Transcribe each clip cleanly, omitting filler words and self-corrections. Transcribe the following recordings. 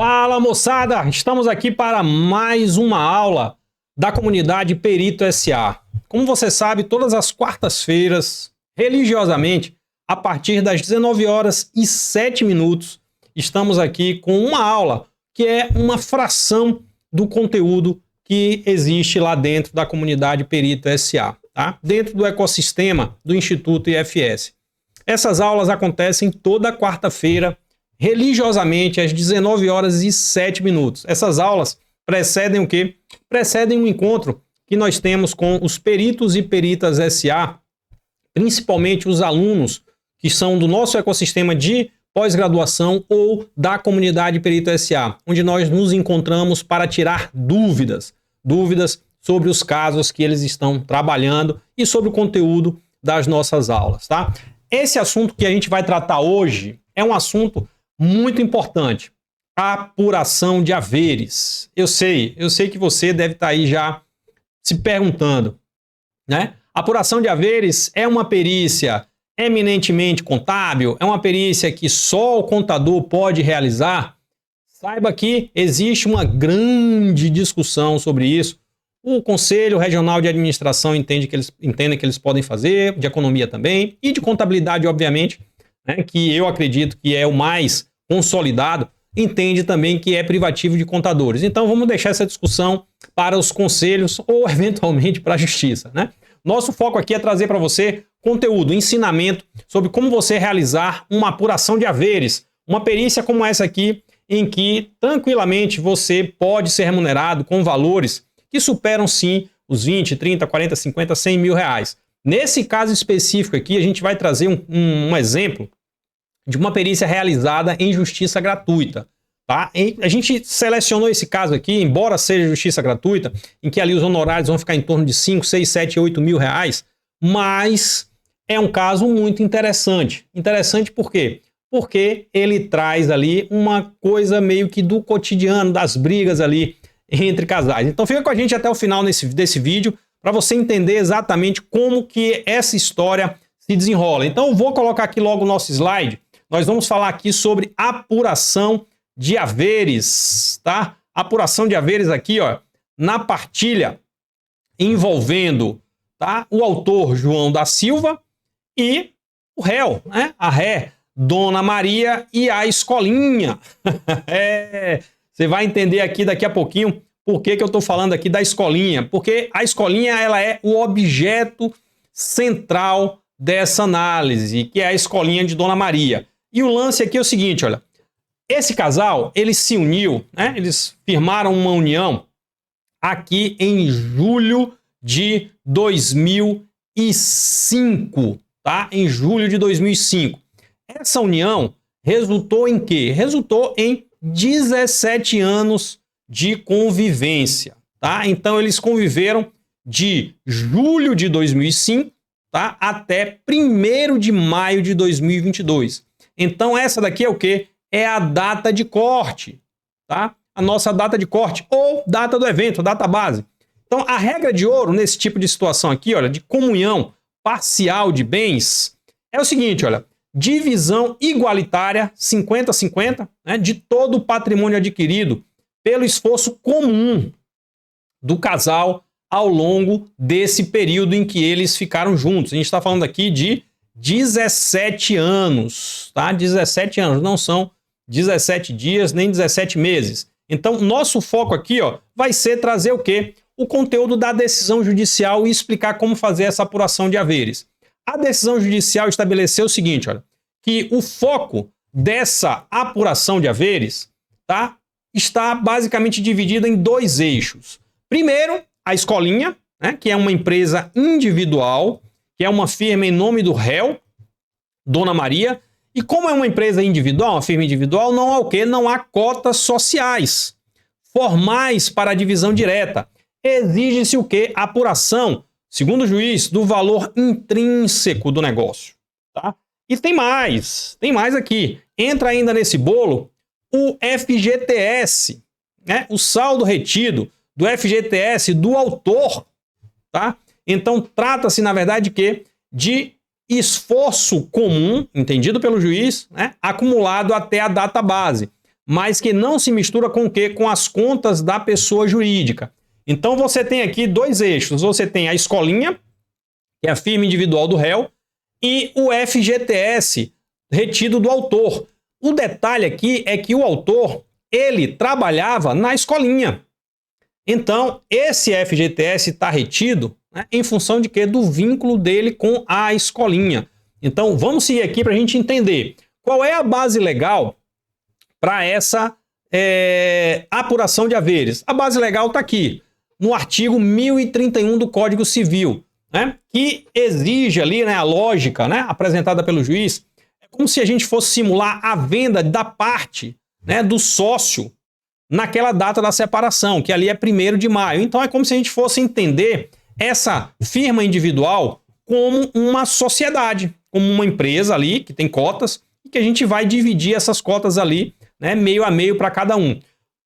Fala, moçada! Estamos aqui para mais uma aula da comunidade Perito SA. Como você sabe, todas as quartas-feiras, religiosamente, a partir das 19h07, estamos aqui com uma aula que é uma fração do conteúdo que existe lá dentro da comunidade Perito SA, tá? Dentro do ecossistema do Instituto IFS. Essas aulas acontecem toda quarta-feira, religiosamente, às 19h07. Essas aulas precedem o quê? Precedem um encontro que nós temos com os peritos e peritas SA, principalmente os alunos que são do nosso ecossistema de pós-graduação ou da comunidade Perito SA, onde nós nos encontramos para tirar dúvidas sobre os casos que eles estão trabalhando e sobre o conteúdo das nossas aulas, tá? Esse assunto que a gente vai tratar hoje é um assunto muito importante, a apuração de haveres. Eu sei que você deve estar aí já se perguntando, né? Apuração de haveres é uma perícia eminentemente contábil? É uma perícia que só o contador pode realizar? Saiba que existe uma grande discussão sobre isso. O Conselho Regional de Administração entende que eles podem fazer, de economia também, e de contabilidade, obviamente, né, que eu acredito que é o mais consolidado, entende também que é privativo de contadores. Então vamos deixar essa discussão para os conselhos ou eventualmente para a justiça, né? Nosso foco aqui é trazer para você conteúdo, ensinamento sobre como você realizar uma apuração de haveres, uma perícia como essa aqui, em que tranquilamente você pode ser remunerado com valores que superam sim os 20, 30, 40, 50, 100 mil reais. Nesse caso específico aqui, a gente vai trazer um exemplo de uma perícia realizada em justiça gratuita, tá? A gente selecionou esse caso aqui, embora seja justiça gratuita, em que ali os honorários vão ficar em torno de 5, 6, 7, 8 mil reais, mas é um caso muito interessante. Interessante por quê? Porque ele traz ali uma coisa meio que do cotidiano, das brigas ali entre casais. Então fica com a gente até o final desse vídeo para você entender exatamente como que essa história se desenrola. Então eu vou colocar aqui logo o nosso slide. Nós vamos falar aqui sobre apuração de haveres, tá? Apuração de haveres aqui, ó, na partilha envolvendo, tá, o autor João da Silva e o réu, né? A ré, Dona Maria, e a escolinha. Você vai entender aqui daqui a pouquinho por que eu estou falando aqui da escolinha. Porque a escolinha, ela é o objeto central dessa análise, que é a escolinha de Dona Maria. E o lance aqui é o seguinte, olha, esse casal, ele se uniu, né? Eles firmaram uma união aqui em julho de 2005, tá? Em julho de 2005. Essa união resultou em quê? Resultou em 17 anos de convivência, tá? Então eles conviveram de julho de 2005, tá? Até 1º de maio de 2022. Então essa daqui é o quê? É a data de corte, tá? A nossa data de corte ou data do evento, data base. Então a regra de ouro nesse tipo de situação aqui, olha, de comunhão parcial de bens, é o seguinte, olha, divisão igualitária 50-50, né, de todo o patrimônio adquirido pelo esforço comum do casal ao longo desse período em que eles ficaram juntos. A gente está falando aqui de 17 anos, tá? 17 anos, não são 17 dias nem 17 meses. Então, nosso foco aqui, ó, vai ser trazer o quê? O conteúdo da decisão judicial e explicar como fazer essa apuração de haveres. A decisão judicial estabeleceu o seguinte, olha, que o foco dessa apuração de haveres, tá, está basicamente dividido em 2 eixos. Primeiro, a escolinha, né, que é uma empresa individual, que é uma firma em nome do réu, Dona Maria, e como é uma empresa individual, uma firma individual, não há o quê? Não há cotas sociais formais para a divisão direta. Exige-se o quê? A apuração, segundo o juiz, do valor intrínseco do negócio, tá? E tem mais aqui. Entra ainda nesse bolo o FGTS, né? O saldo retido do FGTS do autor, tá? Então trata-se, na verdade, de quê? De esforço comum, entendido pelo juiz, né? Acumulado até a data base. mas que não se mistura com o quê? Com as contas da pessoa jurídica. Então você tem aqui dois eixos. Você tem a escolinha, que é a firma individual do réu, e o FGTS, retido do autor. O detalhe aqui é que o autor, ele trabalhava na escolinha. Então, esse FGTS está retido, né, em função de quê? Do vínculo dele com a escolinha. Então, vamos seguir aqui para a gente entender qual é a base legal para essa apuração de haveres. A base legal está aqui, no artigo 1031 do Código Civil, né, que exige ali, né, a lógica, né, apresentada pelo juiz. É como se a gente fosse simular a venda da parte, né, do sócio naquela data da separação, que ali é 1º de maio. Então é como se a gente fosse entender essa firma individual como uma sociedade, como uma empresa ali que tem cotas e que a gente vai dividir essas cotas ali, né, meio a meio para cada um.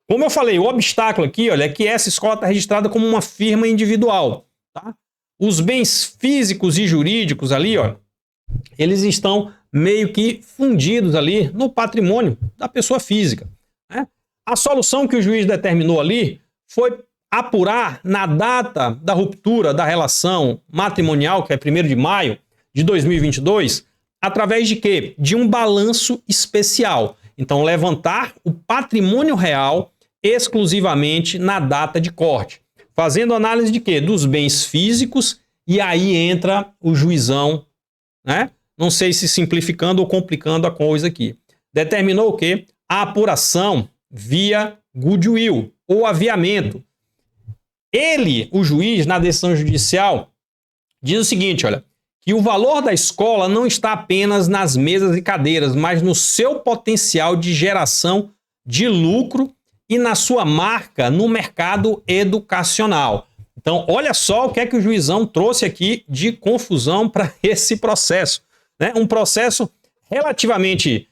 Como eu falei, o obstáculo aqui, olha, é que essa escola está registrada como uma firma individual, tá? Os bens físicos e jurídicos ali, ó, eles estão meio que fundidos ali no patrimônio da pessoa física, né? A solução que o juiz determinou ali foi apurar na data da ruptura da relação matrimonial, que é 1º de maio de 2022, através de quê? De um balanço especial. Então, levantar o patrimônio real exclusivamente na data de corte, fazendo análise de quê? Dos bens físicos, e aí entra o juizão, né? Não sei se simplificando ou complicando a coisa aqui. Determinou o quê? A apuração via goodwill ou aviamento. Ele, o juiz, na decisão judicial, diz o seguinte, olha, que o valor da escola não está apenas nas mesas e cadeiras, mas no seu potencial de geração de lucro e na sua marca no mercado educacional. Então, olha só o que é que o juizão trouxe aqui de confusão para esse processo, né? Um processo relativamente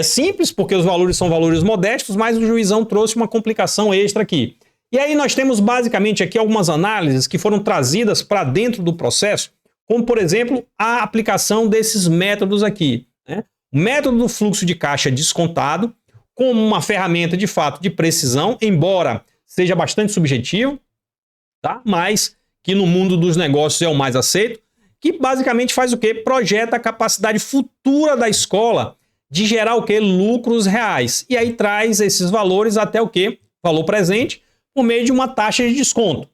simples, porque os valores são valores modestos, mas o juizão trouxe uma complicação extra aqui. E aí nós temos basicamente aqui algumas análises que foram trazidas para dentro do processo, como, por exemplo, a aplicação desses métodos aqui, né? O método do fluxo de caixa descontado, como uma ferramenta de fato de precisão, embora seja bastante subjetivo, tá? Mas que no mundo dos negócios é o mais aceito, que basicamente faz o quê? Projeta a capacidade futura da escola de gerar o quê? Lucros reais. E aí traz esses valores até o quê? Valor presente, por meio de uma taxa de desconto.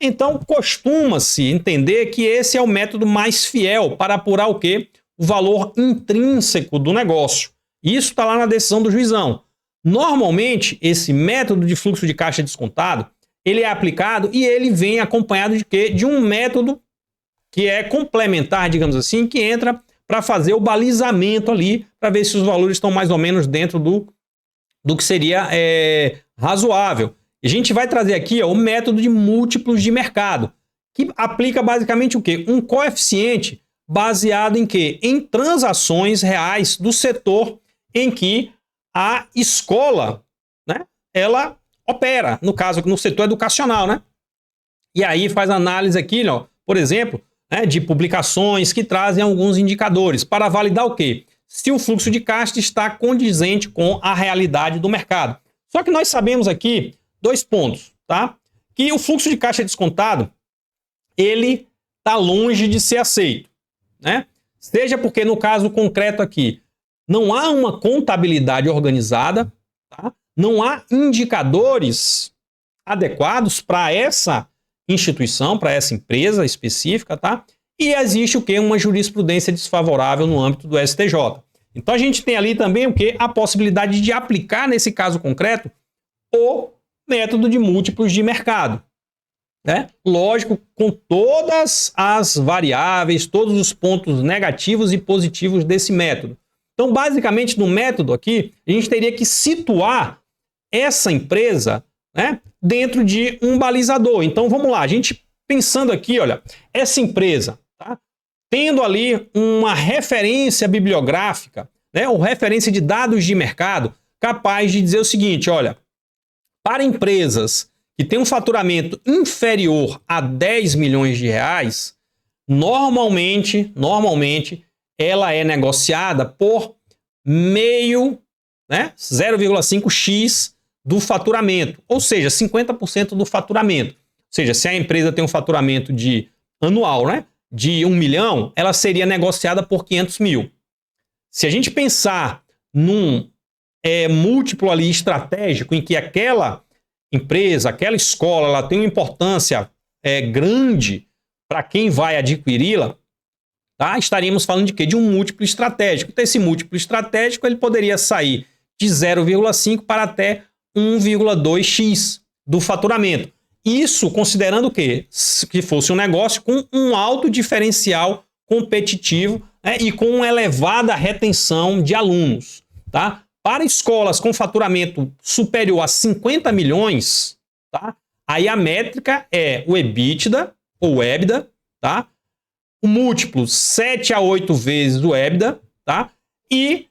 Então, costuma-se entender que esse é o método mais fiel para apurar o quê? O valor intrínseco do negócio. Isso está lá na decisão do juizão. Normalmente, esse método de fluxo de caixa descontado, ele é aplicado e ele vem acompanhado de quê? De um método que é complementar, digamos assim, que entra para fazer o balizamento ali, para ver se os valores estão mais ou menos dentro do que seria razoável. A gente vai trazer aqui, ó, o método de múltiplos de mercado, que aplica basicamente o quê? Um coeficiente baseado em quê? Em transações reais do setor em que a escola, né, ela opera, no caso, no setor educacional, né? E aí faz análise aqui, ó, por exemplo, né, de publicações que trazem alguns indicadores para validar o quê? Se o fluxo de caixa está condizente com a realidade do mercado. Só que nós sabemos aqui 2 pontos, tá? Que o fluxo de caixa descontado, ele está longe de ser aceito, né? Seja porque no caso concreto aqui, não há uma contabilidade organizada, tá? Não há indicadores adequados para essa instituição, para essa empresa específica, tá? E existe o quê? Uma jurisprudência desfavorável no âmbito do STJ. Então a gente tem ali também o quê? A possibilidade de aplicar nesse caso concreto o método de múltiplos de mercado, né? Lógico, com todas as variáveis, todos os pontos negativos e positivos desse método. Então, basicamente, no método aqui, a gente teria que situar essa empresa, né, dentro de um balizador. Então, vamos lá, a gente pensando aqui, olha, essa empresa, tá, tendo ali uma referência bibliográfica, né, ou referência de dados de mercado, capaz de dizer o seguinte, olha, para empresas que têm um faturamento inferior a 10 milhões de reais, normalmente ela é negociada por meio né? 0,5x do faturamento, ou seja, 50% do faturamento. Ou seja, se a empresa tem um faturamento anual, né, de 1 milhão, ela seria negociada por 500 mil. Se a gente pensar num múltiplo ali estratégico em que aquela empresa, aquela escola, ela tem uma importância grande para quem vai adquiri-la, tá? Estaríamos falando de quê? De um múltiplo estratégico. Então, esse múltiplo estratégico ele poderia sair de 0,5 para até 1,2x do faturamento. Isso considerando o quê? Que fosse um negócio com um alto diferencial competitivo, né, e com uma elevada retenção de alunos. Tá? Para escolas com faturamento superior a 50 milhões, tá? Aí a métrica é o EBITDA, ou EBITDA, tá? O múltiplo 7 a 8 vezes o EBITDA, tá? E,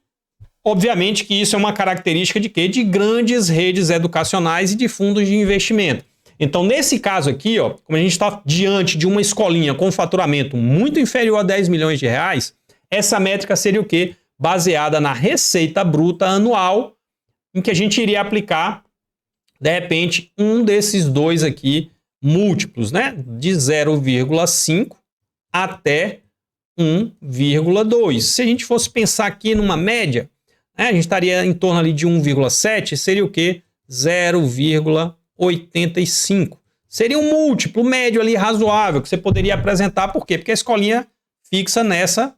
obviamente, que isso é uma característica de quê? De grandes redes educacionais e de fundos de investimento. Então, nesse caso aqui, ó, como a gente está diante de uma escolinha com faturamento muito inferior a 10 milhões de reais, essa métrica seria o quê? Baseada na receita bruta anual, em que a gente iria aplicar, de repente, um desses dois aqui múltiplos, né? De 0,5 até 1,2. Se a gente fosse pensar aqui numa média, né, a gente estaria em torno ali de 1,7, seria o quê? 0,85. Seria um múltiplo médio ali razoável que você poderia apresentar. Por quê? Porque a escolinha fixa nessa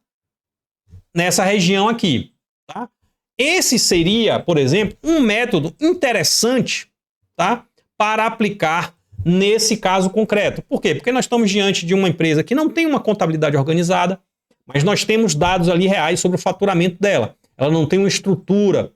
região aqui. Tá? Esse seria, por exemplo, um método interessante, tá, para aplicar nesse caso concreto. Por quê? Porque nós estamos diante de uma empresa que não tem uma contabilidade organizada, mas nós temos dados ali reais sobre o faturamento dela. Ela não tem uma estrutura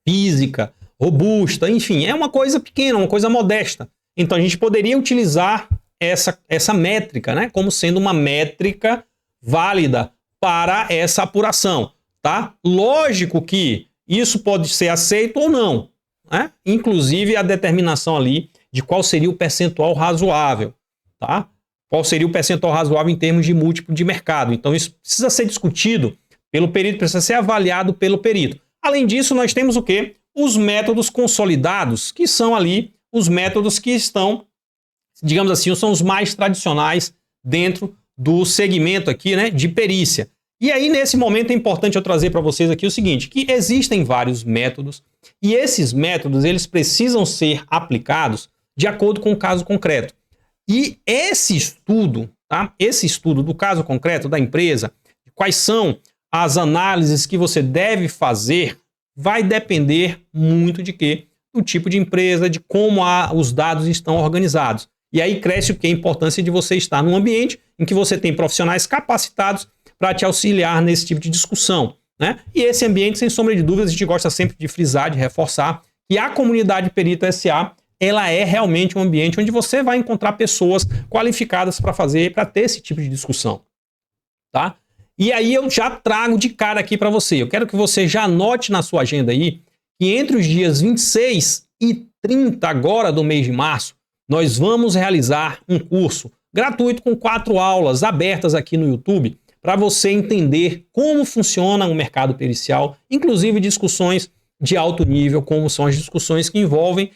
física, robusta, enfim, é uma coisa pequena, uma coisa modesta. Então a gente poderia utilizar essa métrica, né, como sendo uma métrica válida para essa apuração, tá? Lógico que isso pode ser aceito ou não, né? Inclusive a determinação ali de qual seria o percentual razoável, tá? Qual seria o percentual razoável em termos de múltiplo de mercado. Então isso precisa ser discutido pelo perito, precisa ser avaliado pelo perito. Além disso, nós temos o quê? Os métodos consolidados, que são ali os métodos que estão, digamos assim, são os mais tradicionais dentro do segmento aqui, né, de perícia. E aí, nesse momento, é importante eu trazer para vocês aqui o seguinte, que existem vários métodos e esses métodos, eles precisam ser aplicados de acordo com o caso concreto. E esse estudo, tá? Esse estudo do caso concreto da empresa, quais são as análises que você deve fazer, vai depender muito de quê? Do tipo de empresa, de como os dados estão organizados. E aí cresce o que? A importância de você estar num ambiente em que você tem profissionais capacitados para te auxiliar nesse tipo de discussão, né? E esse ambiente, sem sombra de dúvidas, a gente gosta sempre de frisar, de reforçar, que a comunidade Perito SA, ela é realmente um ambiente onde você vai encontrar pessoas qualificadas para ter esse tipo de discussão, tá? E aí eu já trago de cara aqui para você. Eu quero que você já anote na sua agenda aí que entre os dias 26 e 30 agora do mês de março, nós vamos realizar um curso gratuito com 4 aulas abertas aqui no YouTube para você entender como funciona o mercado pericial, inclusive discussões de alto nível, como são as discussões que envolvem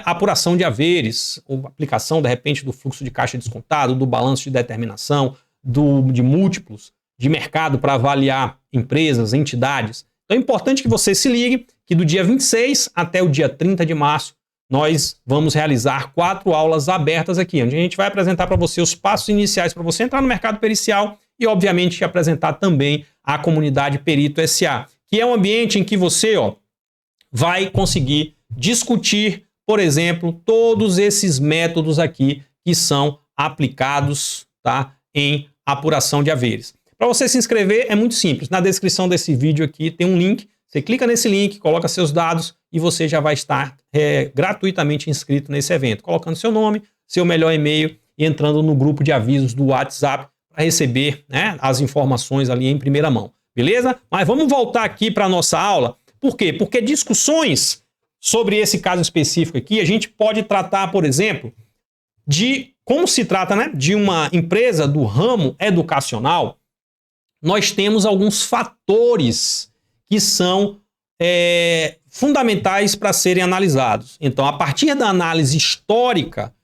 apuração de haveres, ou aplicação, de repente, do fluxo de caixa descontado, do balanço de determinação, de múltiplos de mercado para avaliar empresas, entidades. Então é importante que você se ligue que do dia 26 até o dia 30 de março nós vamos realizar 4 aulas abertas aqui, onde a gente vai apresentar para você os passos iniciais para você entrar no mercado pericial e, obviamente, apresentar também a comunidade Perito SA, que é um ambiente em que você vai conseguir discutir, por exemplo, todos esses métodos aqui que são aplicados, tá, em apuração de haveres. Para você se inscrever é muito simples. Na descrição desse vídeo aqui tem um link. Você clica nesse link, coloca seus dados e você já vai estar gratuitamente inscrito nesse evento, colocando seu nome, seu melhor e-mail e entrando no grupo de avisos do WhatsApp para receber, né, as informações ali em primeira mão. Beleza? Mas vamos voltar aqui para a nossa aula. Por quê? Porque discussões sobre esse caso específico aqui, a gente pode tratar, por exemplo, de como se trata, né, de uma empresa do ramo educacional. Nós temos alguns fatores que são fundamentais para serem analisados. Então, a partir da análise histórica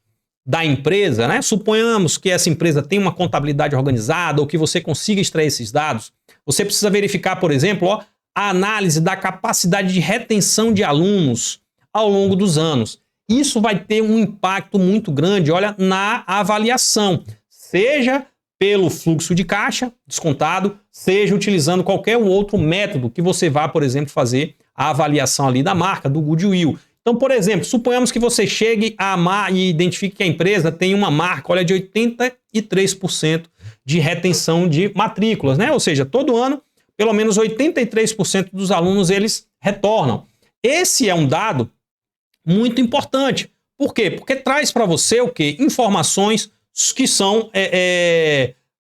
da empresa, né, suponhamos que essa empresa tem uma contabilidade organizada ou que você consiga extrair esses dados, você precisa verificar, por exemplo, a análise da capacidade de retenção de alunos ao longo dos anos. Isso vai ter um impacto muito grande, olha, na avaliação, seja pelo fluxo de caixa descontado, seja utilizando qualquer outro método que você vá, por exemplo, fazer a avaliação ali da marca, do goodwill. Então, por exemplo, suponhamos que você chegue e identifique que a empresa tem uma marca, olha, de 83% de retenção de matrículas, né? Ou seja, todo ano, pelo menos 83% dos alunos, eles retornam. Esse é um dado muito importante. Por quê? Porque traz para você o quê? Informações que são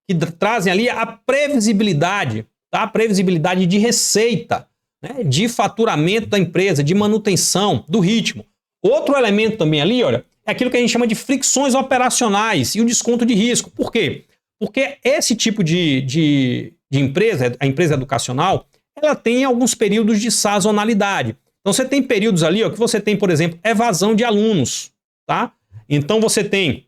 que trazem ali a previsibilidade, tá? A previsibilidade de receita, né? De faturamento da empresa, de manutenção, do ritmo. Outro elemento também ali, olha, é aquilo que a gente chama de fricções operacionais e o desconto de risco. Por quê? Porque esse tipo de empresa, a empresa educacional, ela tem alguns períodos de sazonalidade. Então você tem períodos ali, ó, que você tem, por exemplo, evasão de alunos, tá? Então você tem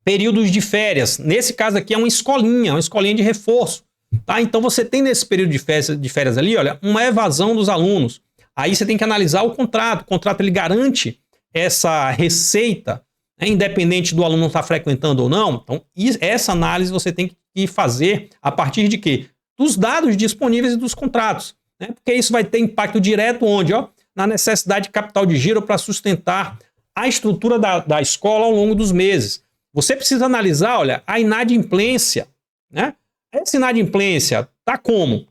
períodos de férias. Nesse caso aqui é uma escolinha de reforço, tá? Então você tem nesse período de férias ali, olha, uma evasão dos alunos. Aí você tem que analisar o contrato. O contrato ele garante essa receita, né, independente do aluno estar frequentando ou não. Então essa análise você tem que fazer a partir de quê? Dos dados disponíveis e dos contratos, né? Porque isso vai ter impacto direto onde? Ó, na necessidade de capital de giro para sustentar a estrutura da escola ao longo dos meses. Você precisa analisar, olha, a inadimplência, né? Essa inadimplência está como?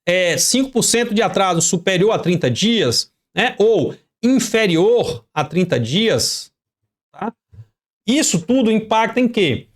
5% de atraso superior a 30 dias, né? Ou inferior a 30 dias, tá? Isso tudo impacta em quê?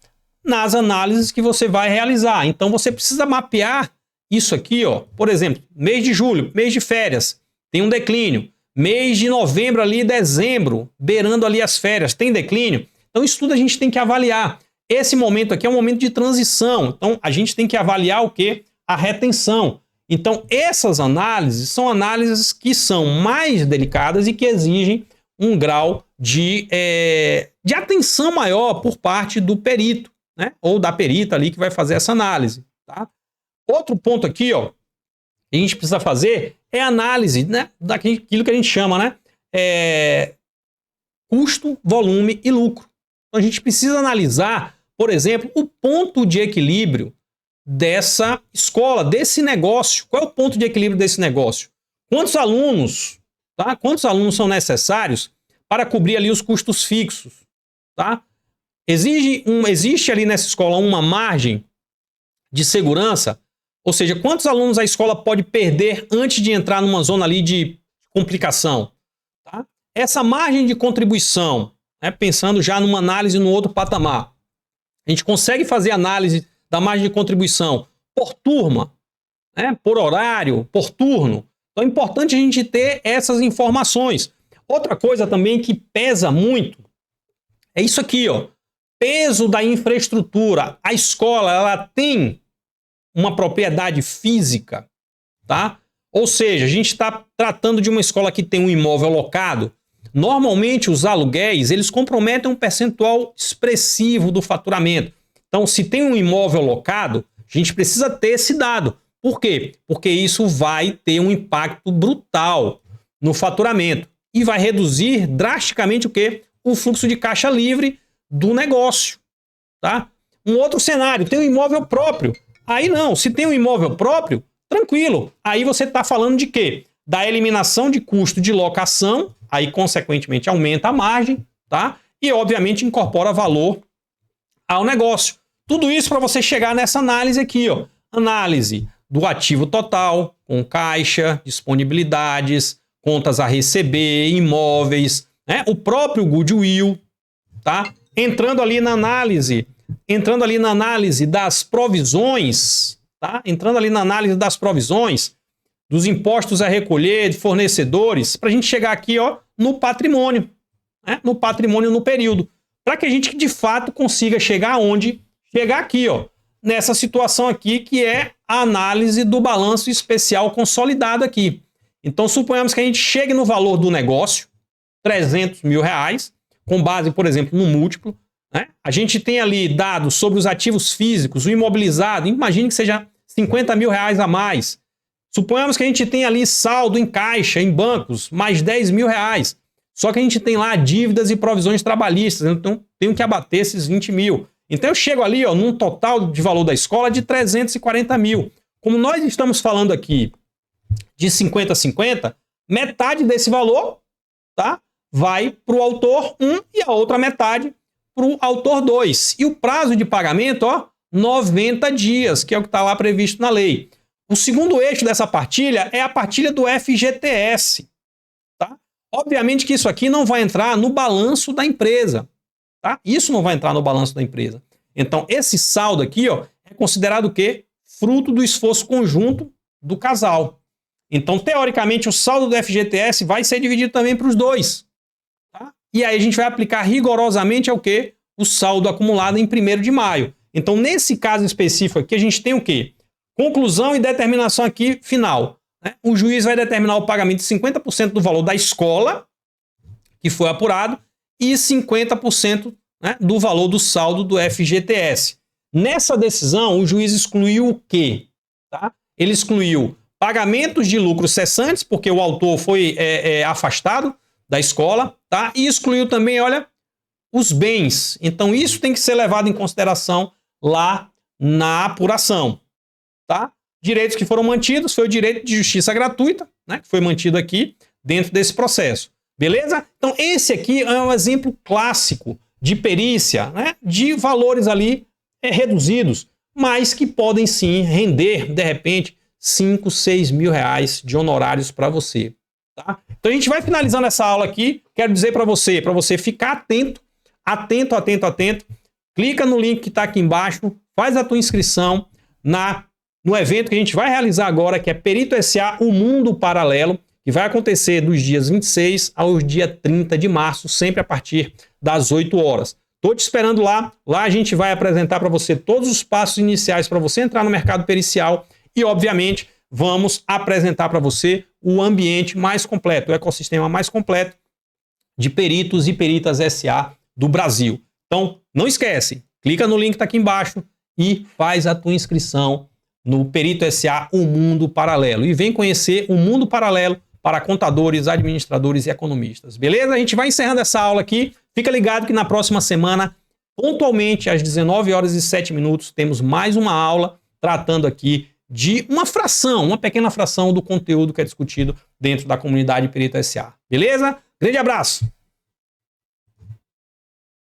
Nas análises que você vai realizar. Então você precisa mapear isso aqui, ó. Por exemplo, mês de julho, mês de férias, tem um declínio. Mês de novembro ali, dezembro, beirando ali as férias, tem declínio. Então isso tudo a gente tem que avaliar. Esse momento aqui é um momento de transição. Então a gente tem que avaliar o quê? A retenção. Então essas análises são análises que são mais delicadas e que exigem um grau de atenção maior por parte do perito, né? Ou da perita ali que vai fazer essa análise, tá? Outro ponto aqui, ó, que a gente precisa fazer é análise, né, daquilo que a gente chama, né, custo, volume e lucro. Então a gente precisa analisar, por exemplo, o ponto de equilíbrio dessa escola, desse negócio. Qual é o ponto de equilíbrio desse negócio? Quantos alunos, tá? Quantos alunos são necessários para cobrir ali os custos fixos, tá? Existe ali nessa escola uma margem de segurança, ou seja, quantos alunos a escola pode perder antes de entrar numa zona ali de complicação, tá? Essa margem de contribuição, né, pensando já numa análise no outro patamar, a gente consegue fazer análise da margem de contribuição por turma, né, por horário, por turno. Então é importante a gente ter essas informações. Outra coisa também que pesa muito é isso aqui, ó. Peso da infraestrutura. A escola, ela tem uma propriedade física, tá? Ou seja, a gente está tratando de uma escola que tem um imóvel locado. Normalmente, os aluguéis, eles comprometem um percentual expressivo do faturamento. Então, se tem um imóvel locado, a gente precisa ter esse dado. Por quê? Porque isso vai ter um impacto brutal no faturamento e vai reduzir drasticamente o quê? O fluxo de caixa livre do negócio, tá? Um outro cenário, tem um imóvel próprio. Aí não, se tem um imóvel próprio, tranquilo. Aí você está falando de quê? Da eliminação de custo de locação, aí consequentemente aumenta a margem, tá? E obviamente incorpora valor ao negócio. Tudo isso para você chegar nessa análise aqui, ó. Análise do ativo total, com caixa, disponibilidades, contas a receber, imóveis, né? O próprio goodwill, tá? Entrando ali na análise das provisões, tá? Entrando ali na análise das provisões, dos impostos a recolher, de fornecedores, para a gente chegar aqui, ó, no patrimônio, né? No patrimônio no período, para que a gente de fato consiga chegar aonde? Chegar aqui, ó, nessa situação aqui que é a análise do balanço especial consolidado aqui. Então, suponhamos que a gente chegue no valor do negócio, R$300 mil, com base, por exemplo, no múltiplo, né? A gente tem ali dados sobre os ativos físicos, o imobilizado, imagine que seja R$50 mil a mais. Suponhamos que a gente tem ali saldo em caixa, em bancos, mais R$10 mil. Só que a gente tem lá dívidas e provisões trabalhistas, então tenho que abater esses 20 mil. Então eu chego ali, ó, num total de valor da escola de 340 mil. Como nós estamos falando aqui de 50-50, metade desse valor, tá, vai para o autor 1 e a outra metade para o autor 2. E o prazo de pagamento, ó, 90 dias, que é o que está lá previsto na lei. O segundo eixo dessa partilha é a partilha do FGTS. Tá? Obviamente que isso aqui não vai entrar no balanço da empresa. Tá? Isso não vai entrar no balanço da empresa. Então, esse saldo aqui, ó, é considerado o quê? Fruto do esforço conjunto do casal. Então, teoricamente, o saldo do FGTS vai ser dividido também para os dois. Tá? E aí a gente vai aplicar rigorosamente ao quê? O saldo acumulado em 1º de maio. Então, nesse caso específico aqui, a gente tem o quê? Conclusão e determinação aqui final. Né? O juiz vai determinar o pagamento de 50% do valor da escola, que foi apurado, e 50%, né, do valor do saldo do FGTS. Nessa decisão, o juiz excluiu o quê? Tá? Ele excluiu pagamentos de lucros cessantes, porque o autor foi afastado da escola, tá? E excluiu também, olha, os bens. Então, isso tem que ser levado em consideração lá na apuração. Tá? Direitos que foram mantidos foi o direito de justiça gratuita, né, que foi mantido aqui dentro desse processo. Beleza? Então, esse aqui é um exemplo clássico de perícia, né, de valores ali reduzidos, mas que podem sim render, de repente, 5, 6 mil reais de honorários para você. Tá? Então, a gente vai finalizando essa aula aqui. Quero dizer para você ficar atento. Clica no link que está aqui embaixo, faz a tua inscrição no evento que a gente vai realizar agora, que é Perito SA, o Mundo Paralelo, que vai acontecer dos dias 26 ao dia 30 de março, sempre a partir das 8 horas. Estou te esperando lá. Lá a gente vai apresentar para você todos os passos iniciais para você entrar no mercado pericial e, obviamente, vamos apresentar para você o ambiente mais completo, o ecossistema mais completo de peritos e peritas SA do Brasil. Então, não esquece, clica no link que está aqui embaixo e faz a tua inscrição no Perito SA, o Mundo Paralelo. E vem conhecer o Mundo Paralelo para contadores, administradores e economistas. Beleza? A gente vai encerrando essa aula aqui. Fica ligado que na próxima semana, pontualmente às 19h07, temos mais uma aula tratando aqui de uma pequena fração do conteúdo que é discutido dentro da comunidade Perito SA. Beleza? Grande abraço!